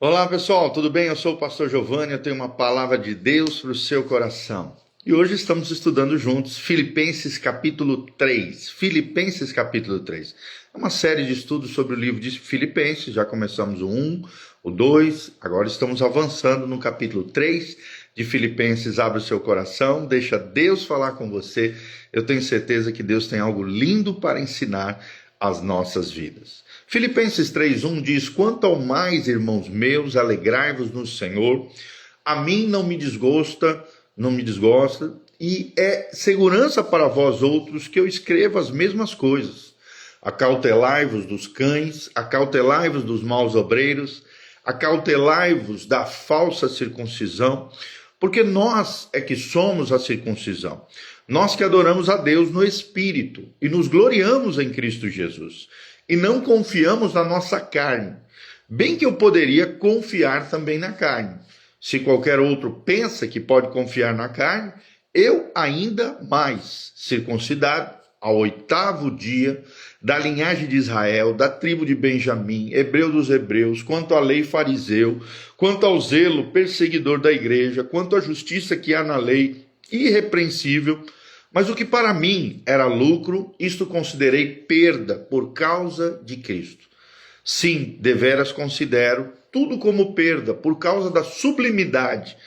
Olá pessoal, tudo bem? Eu sou o pastor Giovanni, eu tenho uma palavra de Deus para o seu coração. E hoje estamos estudando juntos Filipenses capítulo 3. Filipenses capítulo 3. É uma série de estudos sobre o livro de Filipenses, já começamos o 1, o 2, agora estamos avançando no capítulo 3 de Filipenses. Abre o seu coração, deixa Deus falar com você. Eu tenho certeza que Deus tem algo lindo para ensinar às nossas vidas. Filipenses 3:1 diz: quanto ao mais, irmãos meus, alegrai-vos no Senhor. A mim não me desgosta, e é segurança para vós outros que eu escrevo as mesmas coisas. Acautelai-vos dos cães, acautelai-vos dos maus obreiros, acautelai-vos da falsa circuncisão, porque nós é que somos a circuncisão. Nós que adoramos a Deus no Espírito e nos gloriamos em Cristo Jesus. E não confiamos na nossa carne, bem que eu poderia confiar também na carne. Se qualquer outro pensa que pode confiar na carne, eu ainda mais, circuncidado ao 8º dia, da linhagem de Israel, da tribo de Benjamim, hebreu dos hebreus, quanto à lei fariseu, quanto ao zelo perseguidor da igreja, quanto à justiça que há na lei, irrepreensível. Mas o que para mim era lucro, isto considerei perda por causa de Cristo. Sim, deveras considero tudo como perda por causa da sublimidade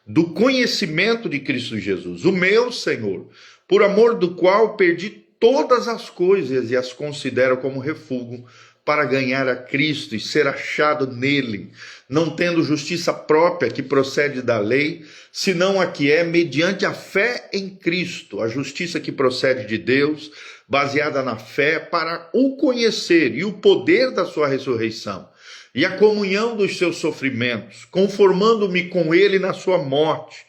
do conhecimento de Cristo Jesus, o meu Senhor, por amor do qual perdi todas as coisas e as considero como refúgio para ganhar a Cristo e ser achado nele, não tendo justiça própria que procede da lei, senão a que é mediante a fé em Cristo, a justiça que procede de Deus, baseada na fé, para o conhecer e o poder da sua ressurreição, e a comunhão dos seus sofrimentos, conformando-me com ele na sua morte,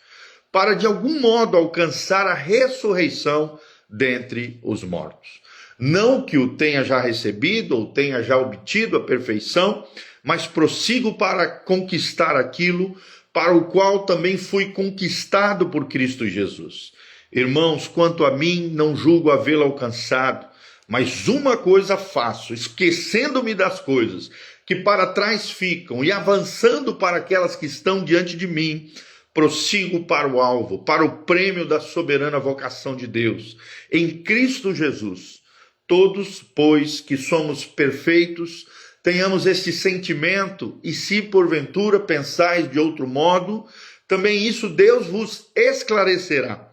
para de algum modo alcançar a ressurreição dentre os mortos. Não que o tenha já recebido ou tenha já obtido a perfeição, mas prossigo para conquistar aquilo para o qual também fui conquistado por Cristo Jesus. Irmãos, quanto a mim, não julgo havê-lo alcançado, mas uma coisa faço, esquecendo-me das coisas que para trás ficam e avançando para aquelas que estão diante de mim, prossigo para o alvo, para o prêmio da soberana vocação de Deus, em Cristo Jesus. Todos, pois, que somos perfeitos, tenhamos este sentimento, e se porventura pensais de outro modo, também isso Deus vos esclarecerá.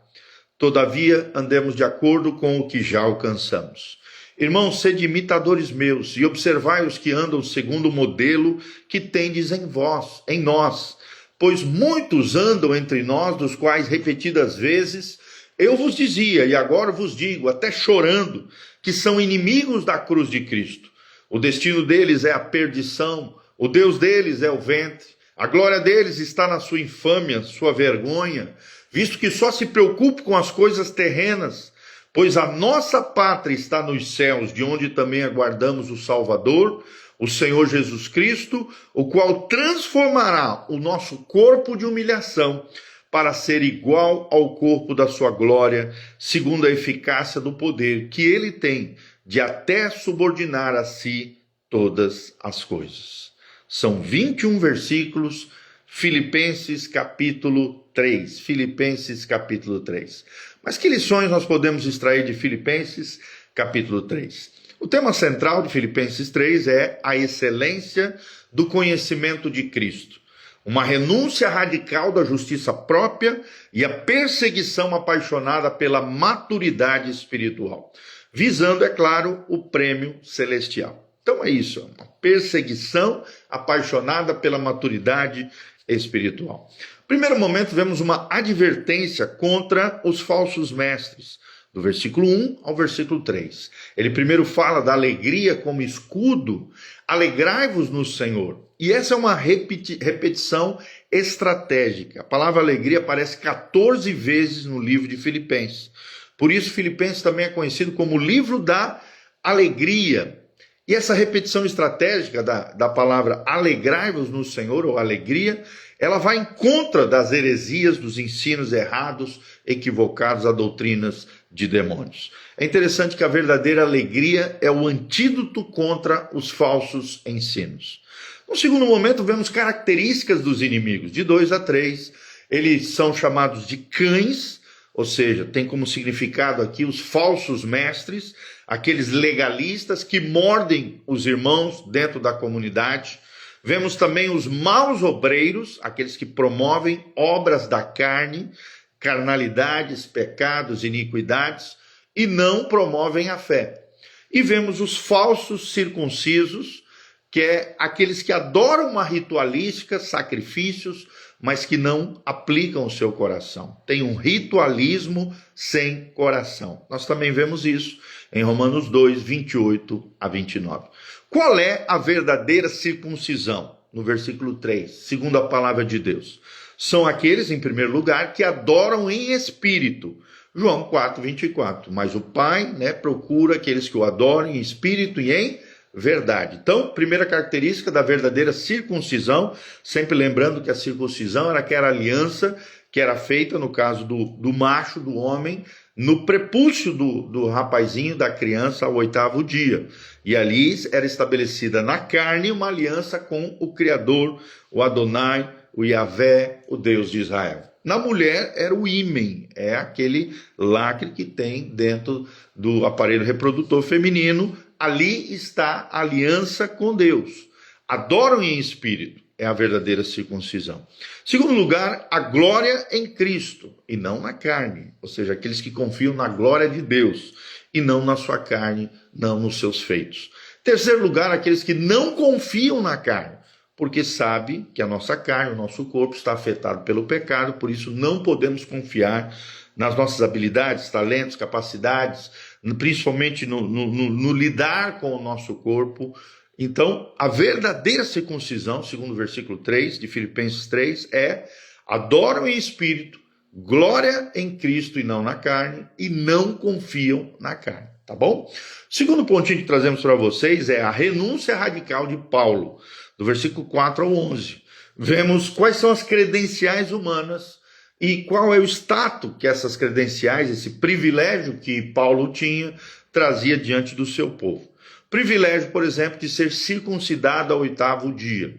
Todavia, andemos de acordo com o que já alcançamos. Irmãos, sede imitadores meus, e observai os que andam segundo o modelo que tendes em vós, em nós. Pois muitos andam entre nós, dos quais repetidas vezes eu vos dizia, e agora vos digo, até chorando, que são inimigos da cruz de Cristo. O destino deles é a perdição, o Deus deles é o ventre, a glória deles está na sua infâmia, sua vergonha, visto que só se preocupam com as coisas terrenas, pois a nossa pátria está nos céus, de onde também aguardamos o Salvador, o Senhor Jesus Cristo, o qual transformará o nosso corpo de humilhação para ser igual ao corpo da sua glória, segundo a eficácia do poder que ele tem de até subordinar a si todas as coisas. São 21 versículos, Filipenses capítulo 3. Filipenses capítulo 3. Mas que lições nós podemos extrair de Filipenses capítulo 3? O tema central de Filipenses 3 é a excelência do conhecimento de Cristo. Uma renúncia radical da justiça própria e a perseguição apaixonada pela maturidade espiritual, visando, é claro, o prêmio celestial. Então é isso, uma perseguição apaixonada pela maturidade espiritual. Primeiro momento, vemos uma advertência contra os falsos mestres, do versículo 1 ao versículo 3. Ele primeiro fala da alegria como escudo, alegrai-vos no Senhor. E essa é uma repetição estratégica. A palavra alegria aparece 14 vezes no livro de Filipenses. Por isso, Filipenses também é conhecido como o livro da alegria. E essa repetição estratégica da palavra alegrai-vos no Senhor, ou alegria, ela vai em contra das heresias, dos ensinos errados, equivocados a doutrinas de demônios. É interessante que a verdadeira alegria é o antídoto contra os falsos ensinos. No segundo momento, vemos características dos inimigos, de 2 a 3. Eles são chamados de cães, ou seja, tem como significado aqui os falsos mestres, aqueles legalistas que mordem os irmãos dentro da comunidade. Vemos também os maus obreiros, aqueles que promovem obras da carne, carnalidades, pecados, iniquidades, e não promovem a fé. E vemos os falsos circuncisos, que é aqueles que adoram uma ritualística, sacrifícios, mas que não aplicam o seu coração. Tem um ritualismo sem coração. Nós também vemos isso em Romanos 2, 28 a 29. Qual é a verdadeira circuncisão? No versículo 3, segundo a palavra de Deus. São aqueles, em primeiro lugar, que adoram em espírito. João 4, 24. Mas o Pai, procura aqueles que o adorem em espírito e em verdade. Então, primeira característica da verdadeira circuncisão, sempre lembrando que a circuncisão era aquela aliança que era feita, no caso do macho, do homem, no prepúcio do rapazinho, da criança, ao 8º dia. E ali era estabelecida na carne uma aliança com o Criador, o Adonai, o Yahvé, o Deus de Israel. Na mulher era o ímen, é aquele lacre que tem dentro do aparelho reprodutor feminino. Ali está a aliança com Deus. Adoram em espírito, é a verdadeira circuncisão. Segundo lugar, a glória em Cristo e não na carne. Ou seja, aqueles que confiam na glória de Deus e não na sua carne, não nos seus feitos. Terceiro lugar, aqueles que não confiam na carne, porque sabe que a nossa carne, o nosso corpo está afetado pelo pecado, por isso não podemos confiar nas nossas habilidades, talentos, capacidades, principalmente no lidar com o nosso corpo. Então, a verdadeira circuncisão, segundo o versículo 3 de Filipenses 3, é: adoram em espírito, glória em Cristo e não na carne, e não confiam na carne, tá bom? Segundo pontinho que trazemos para vocês é a renúncia radical de Paulo, do versículo 4 ao 11. Vemos quais são as credenciais humanas e qual é o status que essas credenciais, esse privilégio que Paulo tinha, trazia diante do seu povo. Privilégio, por exemplo, de ser circuncidado ao 8º dia.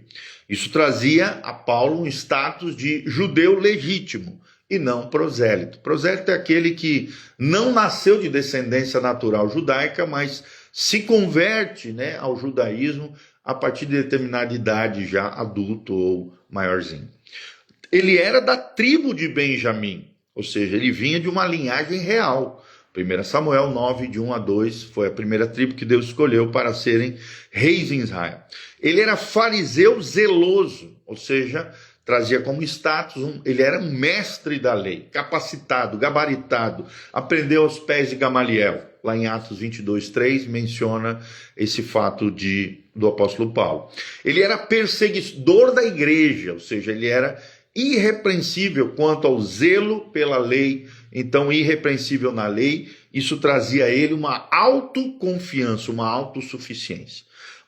Isso trazia a Paulo um status de judeu legítimo e não prosélito. Prosélito é aquele que não nasceu de descendência natural judaica, mas se converte, ao judaísmo a partir de determinada idade, já adulto ou maiorzinho. Ele era da tribo de Benjamim, ou seja, ele vinha de uma linhagem real. 1 Samuel 9, de 1 a 2, foi a primeira tribo que Deus escolheu para serem reis em Israel. Ele era fariseu zeloso, ou seja, trazia como status, ele era um mestre da lei, capacitado, gabaritado, aprendeu aos pés de Gamaliel. Lá em Atos 22, 3, menciona esse fato do apóstolo Paulo. Ele era perseguidor da igreja, ou seja, ele era irrepreensível quanto ao zelo pela lei, então irrepreensível na lei. Isso trazia a ele uma autoconfiança, uma autossuficiência.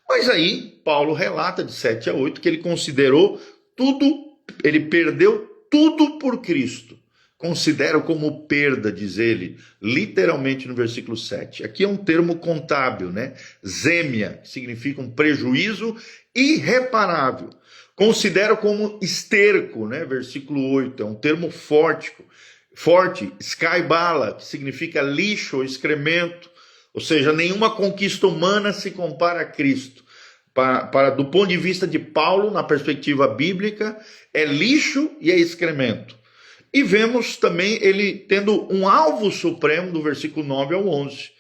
Mas aí, Paulo relata de 7 a 8 que ele considerou tudo, ele perdeu tudo por Cristo. Considero como perda, diz ele, literalmente no versículo 7. Aqui é um termo contábil, Zêmia, que significa um prejuízo irreparável. Considero como esterco, versículo 8, é um termo forte, skybala, que significa lixo ou excremento, ou seja, nenhuma conquista humana se compara a Cristo. Do ponto de vista de Paulo, na perspectiva bíblica, é lixo e é excremento. E vemos também ele tendo um alvo supremo do versículo 9 ao 11.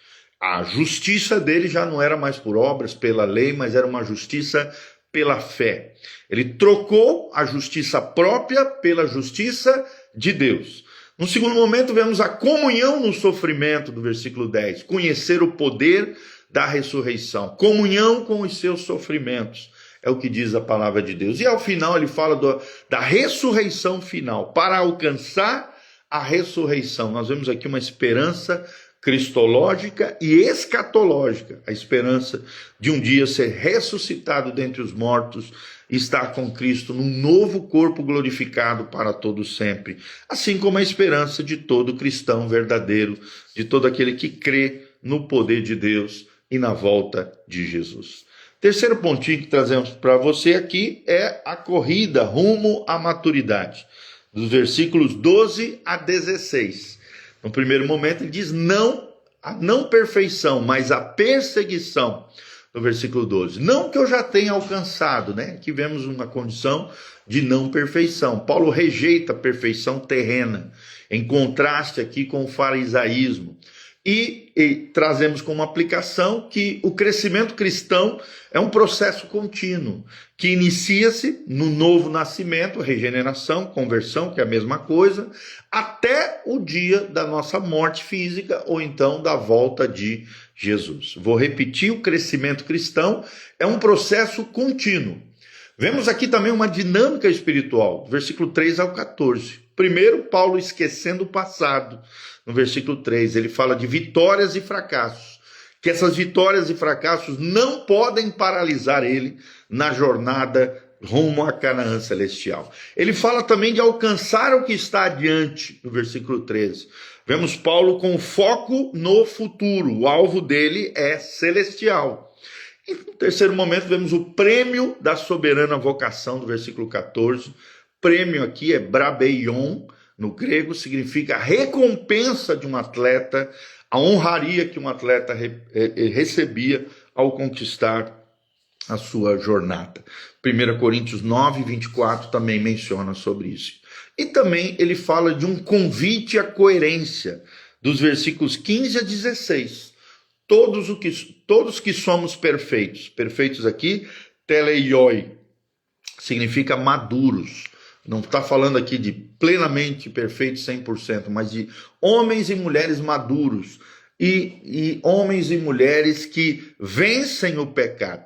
A justiça dele já não era mais por obras, pela lei, mas era uma justiça pela fé. Ele trocou a justiça própria pela justiça de Deus. No segundo momento, vemos a comunhão no sofrimento do versículo 10. Conhecer o poder da ressurreição. Comunhão com os seus sofrimentos. É o que diz a palavra de Deus. E ao final ele fala da ressurreição final. Para alcançar a ressurreição. Nós vemos aqui uma esperança cristológica e escatológica. A esperança de um dia ser ressuscitado dentre os mortos e estar com Cristo num novo corpo glorificado para todo sempre. Assim como a esperança de todo cristão verdadeiro, de todo aquele que crê no poder de Deus e na volta de Jesus. Terceiro pontinho que trazemos para você aqui é a corrida rumo à maturidade, dos versículos 12 a 16. No primeiro momento ele diz não, a não perfeição, mas a perseguição, no versículo 12. Não que eu já tenha alcançado, né? Aqui vemos uma condição de não perfeição. Paulo rejeita a perfeição terrena, em contraste aqui com o farisaísmo. E trazemos como aplicação que o crescimento cristão é um processo contínuo, que inicia-se no novo nascimento, regeneração, conversão, que é a mesma coisa, até o dia da nossa morte física ou então da volta de Jesus. Vou repetir, o crescimento cristão é um processo contínuo. Vemos aqui também uma dinâmica espiritual, versículo 3 ao 14. Primeiro, Paulo esquecendo o passado. No versículo 3, ele fala de vitórias e fracassos. Que essas vitórias e fracassos não podem paralisar ele na jornada rumo a Canaã celestial. Ele fala também de alcançar o que está adiante, no versículo 13. Vemos Paulo com foco no futuro. O alvo dele é celestial. E no terceiro momento, vemos o prêmio da soberana vocação, do versículo 14. Prêmio aqui é brabeion, no grego significa recompensa de um atleta, a honraria que um atleta recebia ao conquistar a sua jornada. 1 Coríntios 9, 24 também menciona sobre isso. E também ele fala de um convite à coerência, dos versículos 15 a 16. Todos que somos perfeitos. Perfeitos aqui, teleioi, significa maduros. Não está falando aqui de plenamente perfeitos 100%, mas de homens e mulheres maduros e homens e mulheres que vencem o pecado.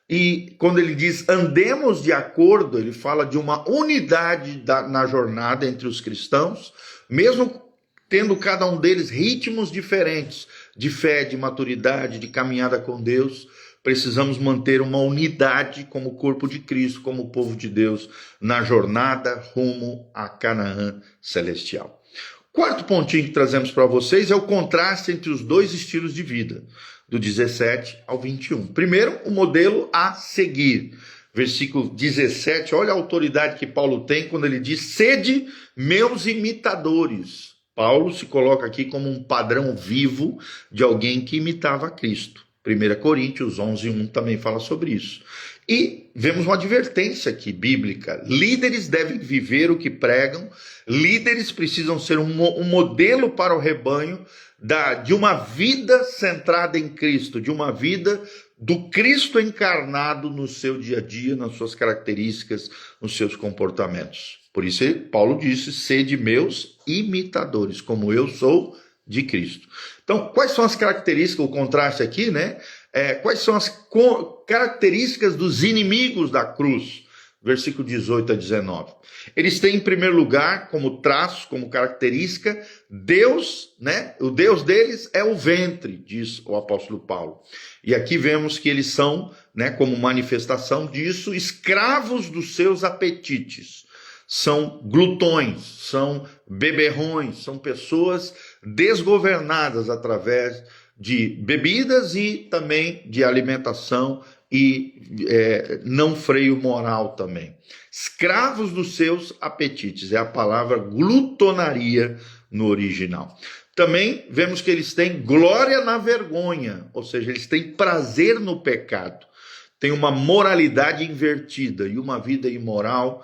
E quando ele diz andemos de acordo, ele fala de uma unidade na jornada entre os cristãos, mesmo tendo cada um deles ritmos diferentes de fé, de maturidade, de caminhada com Deus. Precisamos manter uma unidade como corpo de Cristo, como povo de Deus, na jornada rumo a Canaã celestial. Quarto pontinho que trazemos para vocês é o contraste entre os dois estilos de vida, do 17 ao 21. Primeiro, o modelo a seguir. Versículo 17, olha a autoridade que Paulo tem quando ele diz, sede meus imitadores. Paulo se coloca aqui como um padrão vivo de alguém que imitava Cristo. 1 Coríntios 11, 1 também fala sobre isso. E vemos uma advertência aqui bíblica. Líderes devem viver o que pregam. Líderes precisam ser um modelo para o rebanho de uma vida centrada em Cristo, de uma vida do Cristo encarnado no seu dia a dia, nas suas características, nos seus comportamentos. Por isso Paulo disse, sede meus imitadores, como eu sou de Cristo. Então, quais são as características, o contraste aqui, né? Quais são as características dos inimigos da cruz? Versículo 18 a 19. Eles têm, em primeiro lugar, como traço, como característica, Deus, né? O Deus deles é o ventre, diz o apóstolo Paulo. E aqui vemos que eles são, né, como manifestação disso, escravos dos seus apetites. São glutões, são beberrões, são pessoas desgovernadas através de bebidas e também de alimentação e não freio moral também. Escravos dos seus apetites, é a palavra glutonaria no original. Também vemos que eles têm glória na vergonha, ou seja, eles têm prazer no pecado. Tem uma moralidade invertida e uma vida imoral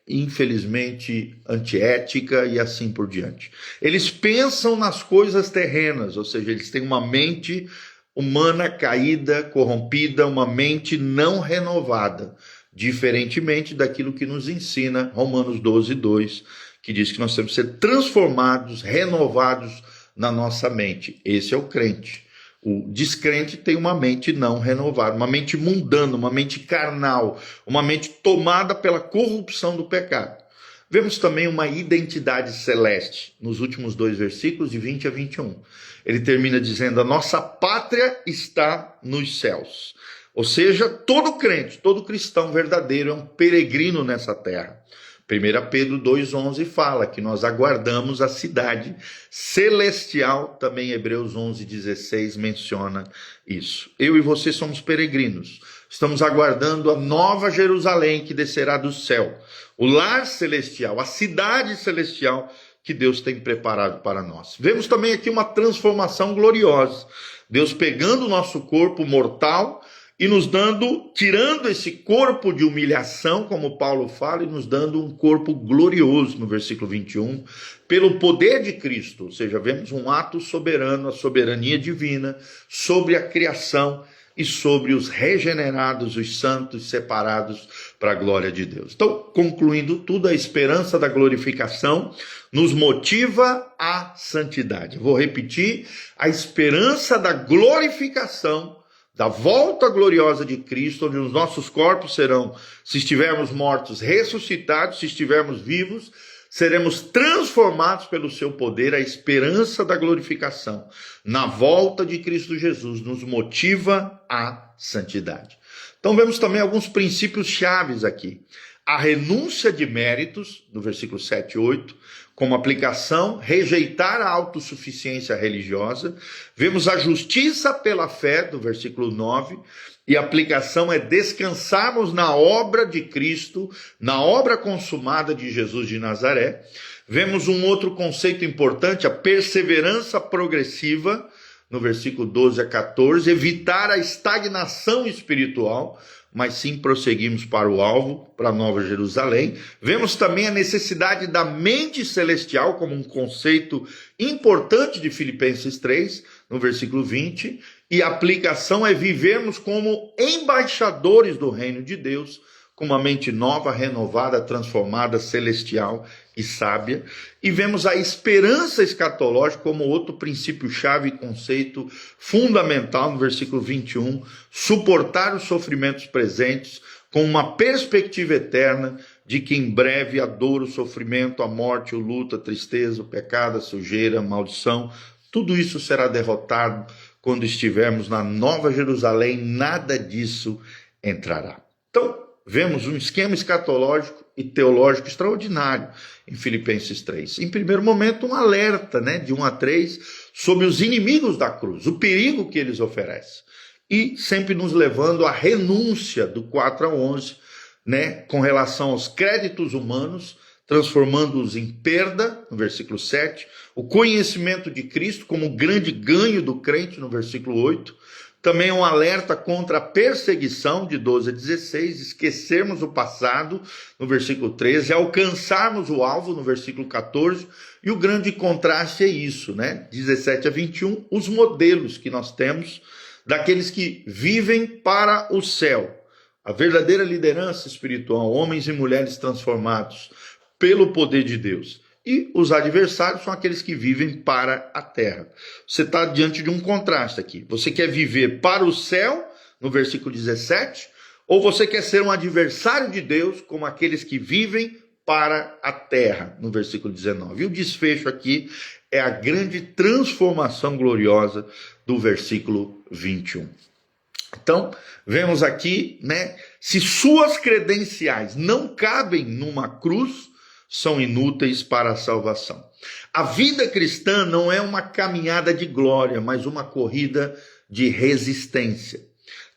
infelizmente antiética e assim por diante. Eles pensam nas coisas terrenas, ou seja, eles têm uma mente humana caída, corrompida, uma mente não renovada, diferentemente daquilo que nos ensina Romanos 12, 2, que diz que nós temos que ser transformados, renovados na nossa mente. Esse é o crente. O descrente tem uma mente não renovada, uma mente mundana, uma mente carnal, uma mente tomada pela corrupção do pecado. Vemos também uma identidade celeste nos últimos 2 versículos, de 20 a 21. Ele termina dizendo, a nossa pátria está nos céus. Ou seja, todo crente, todo cristão verdadeiro é um peregrino nessa terra. 1 Pedro 2,11 fala que nós aguardamos a cidade celestial, também Hebreus 11,16 menciona isso. Eu e você somos peregrinos, estamos aguardando a nova Jerusalém que descerá do céu, o lar celestial, a cidade celestial que Deus tem preparado para nós. Vemos também aqui uma transformação gloriosa, Deus pegando o nosso corpo mortal e nos dando, tirando esse corpo de humilhação, como Paulo fala, e nos dando um corpo glorioso, no versículo 21, pelo poder de Cristo. Ou seja, vemos um ato soberano, a soberania divina, sobre a criação e sobre os regenerados, os santos, separados para a glória de Deus. Então, concluindo tudo, a esperança da glorificação nos motiva à santidade. Vou repetir, a esperança da glorificação, da volta gloriosa de Cristo, onde os nossos corpos serão, se estivermos mortos, ressuscitados, se estivermos vivos, seremos transformados pelo seu poder. A esperança da glorificação na volta de Cristo Jesus nos motiva à santidade. Então vemos também alguns princípios chaves aqui. A renúncia de méritos, no versículo 7 e 8, como aplicação, rejeitar a autossuficiência religiosa. Vemos a justiça pela fé, do versículo 9, e a aplicação é descansarmos na obra de Cristo, na obra consumada de Jesus de Nazaré. Vemos um outro conceito importante, a perseverança progressiva, no versículo 12 a 14, evitar a estagnação espiritual, mas sim prosseguimos para o alvo, para a Nova Jerusalém. Vemos também a necessidade da mente celestial como um conceito importante de Filipenses 3, no versículo 20, e a aplicação é vivermos como embaixadores do reino de Deus, com uma mente nova, renovada, transformada, celestial e sábia. E vemos a esperança escatológica como outro princípio-chave e conceito fundamental no versículo 21, suportar os sofrimentos presentes com uma perspectiva eterna de que em breve a dor, o sofrimento, a morte, o luto, a tristeza, o pecado, a sujeira, a maldição, tudo isso será derrotado quando estivermos na Nova Jerusalém, nada disso entrará. Então, vemos um esquema escatológico e teológico extraordinário em Filipenses 3. Em primeiro momento, um alerta, de 1 a 3, sobre os inimigos da cruz, o perigo que eles oferecem. E sempre nos levando à renúncia, do 4 a 11, com relação aos créditos humanos, transformando-os em perda, no versículo 7, o conhecimento de Cristo como grande ganho do crente, no versículo 8, também um alerta contra a perseguição, de 12 a 16, esquecermos o passado, no versículo 13, alcançarmos o alvo, no versículo 14, e o grande contraste é isso, 17 a 21, os modelos que nós temos daqueles que vivem para o céu, a verdadeira liderança espiritual, homens e mulheres transformados pelo poder de Deus. E os adversários são aqueles que vivem para a terra. Você está diante de um contraste aqui. Você quer viver para o céu, no versículo 17, ou você quer ser um adversário de Deus, como aqueles que vivem para a terra, no versículo 19. E o desfecho aqui é a grande transformação gloriosa do versículo 21. Então, vemos aqui, se suas credenciais não cabem numa cruz, são inúteis para a salvação. A vida cristã não é uma caminhada de glória, mas uma corrida de resistência.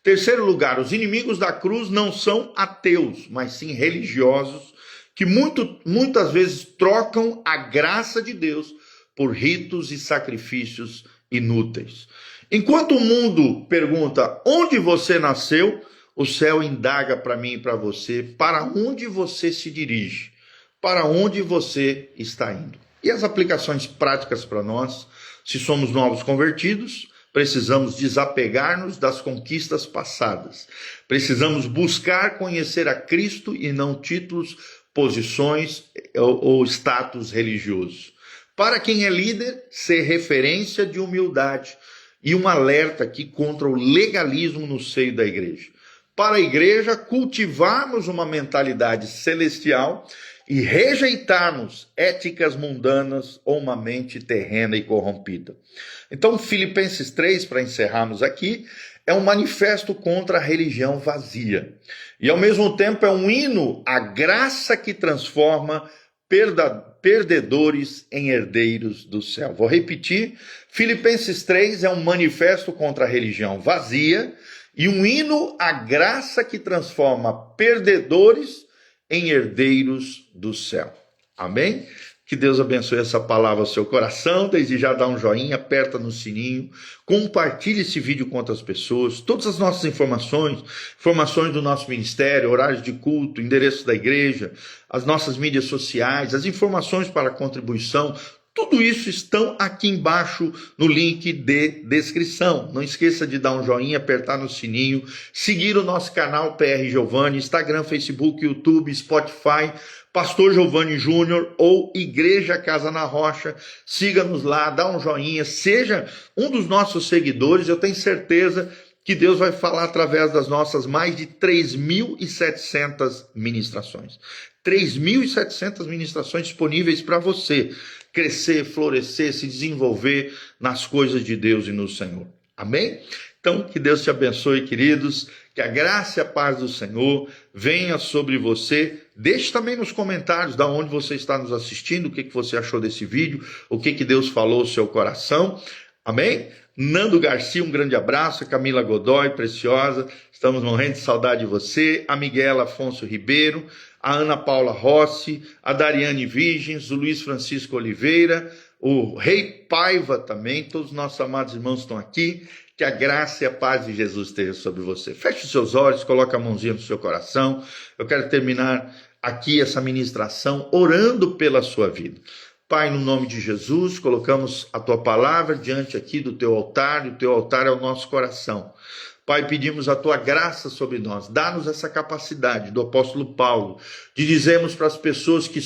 Terceiro lugar, os inimigos da cruz não são ateus, mas sim religiosos, que muitas vezes trocam a graça de Deus por ritos e sacrifícios inúteis. Enquanto o mundo pergunta onde você nasceu, o céu indaga para mim e para você para onde você se dirige, para onde você está indo. E as aplicações práticas para nós, se somos novos convertidos, precisamos desapegar-nos das conquistas passadas. Precisamos buscar conhecer a Cristo e não títulos, posições ou status religioso. Para quem é líder, ser referência de humildade e um alerta aqui contra o legalismo no seio da igreja. Para a igreja, cultivarmos uma mentalidade celestial e rejeitarmos éticas mundanas ou uma mente terrena e corrompida. Então, Filipenses 3, para encerrarmos aqui, é um manifesto contra a religião vazia. E ao mesmo tempo é um hino à graça que transforma perdedores em herdeiros do céu. Vou repetir, Filipenses 3 é um manifesto contra a religião vazia e um hino à graça que transforma perdedores em herdeiros do céu. Amém? Que Deus abençoe essa palavra ao seu coração. Desde já dá um joinha, aperta no sininho, compartilhe esse vídeo com outras pessoas. Todas as nossas informações do nosso ministério, horários de culto, endereço da igreja, as nossas mídias sociais, as informações para contribuição, tudo isso estão aqui embaixo no link de descrição. Não esqueça de dar um joinha, apertar no sininho, seguir o nosso canal PR Giovanni, Instagram, Facebook, YouTube, Spotify, Pastor Giovanni Júnior ou Igreja Casa na Rocha. Siga-nos lá, dá um joinha, seja um dos nossos seguidores. Eu tenho certeza que Deus vai falar através das nossas mais de 3.700 ministrações. 3.700 ministrações disponíveis para você crescer, florescer, se desenvolver nas coisas de Deus e no Senhor. Amém? Então, que Deus te abençoe, queridos. Que a graça e a paz do Senhor venha sobre você. Deixe também nos comentários de onde você está nos assistindo, o que você achou desse vídeo, o que Deus falou ao seu coração. Amém? Nando Garcia, um grande abraço. Camila Godoy, preciosa, estamos morrendo de saudade de você. A Miguela Afonso Ribeiro, a Ana Paula Rossi, a Dariane Virgens, o Luiz Francisco Oliveira, o Rei Paiva também, todos os nossos amados irmãos estão aqui. Que a graça e a paz de Jesus esteja sobre você. Feche os seus olhos, coloque a mãozinha no seu coração. Eu quero terminar aqui essa ministração orando pela sua vida. Pai, no nome de Jesus, colocamos a tua palavra diante aqui do teu altar, e o teu altar é o nosso coração. Pai, pedimos a tua graça sobre nós. Dá-nos essa capacidade do apóstolo Paulo de dizermos para as pessoas que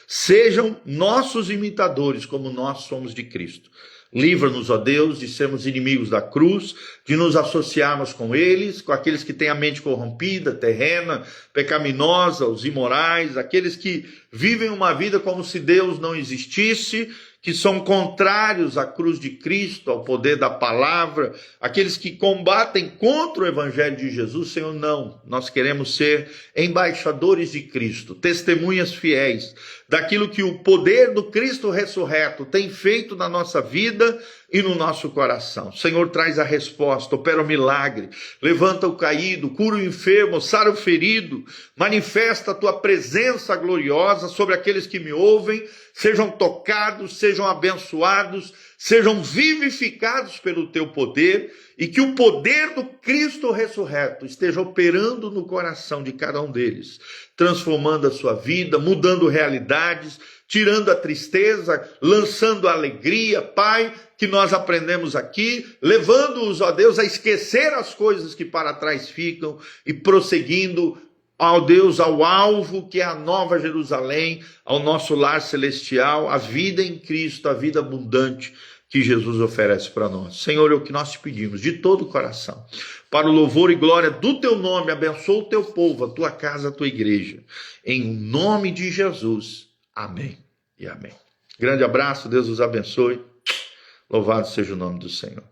sejam nossos imitadores, como nós somos de Cristo. Livra-nos, ó Deus, de sermos inimigos da cruz, de nos associarmos com eles, com aqueles que têm a mente corrompida, terrena, pecaminosa, os imorais, aqueles que vivem uma vida como se Deus não existisse, que são contrários à cruz de Cristo, ao poder da palavra, aqueles que combatem contra o evangelho de Jesus. Senhor, não, nós queremos ser embaixadores de Cristo, testemunhas fiéis daquilo que o poder do Cristo ressurreto tem feito na nossa vida e no nosso coração. Senhor, traz a resposta, opera o milagre, levanta o caído, cura o enfermo, sara o ferido, manifesta a tua presença gloriosa sobre aqueles que me ouvem, sejam tocados, sejam abençoados, sejam vivificados pelo teu poder, e que o poder do Cristo ressurreto esteja operando no coração de cada um deles, transformando a sua vida, mudando realidades, tirando a tristeza, lançando a alegria. Pai, que nós aprendemos aqui, levando-os, ó Deus, a esquecer as coisas que para trás ficam e prosseguindo, ó Deus, ao alvo que é a Nova Jerusalém, ao nosso lar celestial, a vida em Cristo, a vida abundante que Jesus oferece para nós. Senhor, é o que nós te pedimos de todo o coração. Para o louvor e glória do teu nome, abençoa o teu povo, a tua casa, a tua igreja. Em nome de Jesus. Amém e amém. Grande abraço, Deus os abençoe. Louvado seja o nome do Senhor.